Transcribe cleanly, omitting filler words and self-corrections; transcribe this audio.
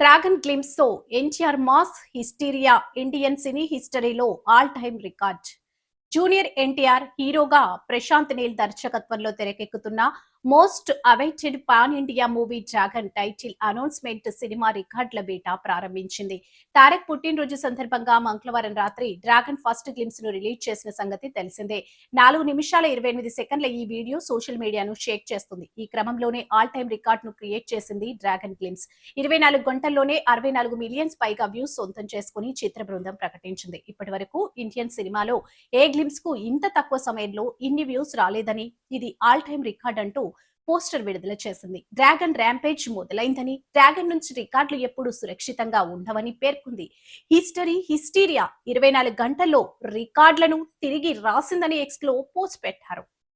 Dragon glimpse తో NTR mass hysteria Indian cine హిస్టరీలో all time record. Junior NTR హీరోగా ప్రశాంత్ నీల్ దర్శకత్వంలో తెరకెక్కుతున్న most awaited pan India movie dragon title announcement cinema రికార్డుల beta ప్రారంభించింది. తారక్ పుట్టినరోజు సందర్భంగా మంగళవారం రాత్రి డ్రాగన్ ఫస్ట్ గ్లిమ్స్ ను రిలీజ్ చేసిన సంగతి తెలిసిందే. 4 నిమిషాల 28 సెకండ్ల ఈ వీడియో సోషల్ మీడియాను షేక్ చేస్తుంది. ఈ క్రమంలోనే ఆల్ టైమ్ రికార్డ్ ను క్రియేట్ చేసింది డ్రాగన్ గ్లిమ్స్. 24 గంటల్లోనే 64 మిలియన్స్ పైగా వ్యూస్ సొంతం చేసుకుని చిత్ర బృందం ప్రకటించింది. ఇప్పటి వరకు ఇండియన్ సినిమాలో ఏ గ్లిమ్స్ కు ఇంత తక్కువ సమయంలో ఇన్ని వ్యూస్ రాలేదని, ఇది ఆల్ టైమ్ రికార్డ్ అంటూ పోస్టర్ విడుదల చేసింది. డ్రాగన్ ర్యాంపేజ్ మొదలైందని, డ్రాగన్ నుంచి రికార్డులు ఎప్పుడు సురక్షితంగా ఉండవని పేర్కొంది. హిస్టీరియా 24 గంటల్లో రికార్డులను తిరిగి రాసిందని ఎక్స్ లో పోస్ట్ పెట్టారు.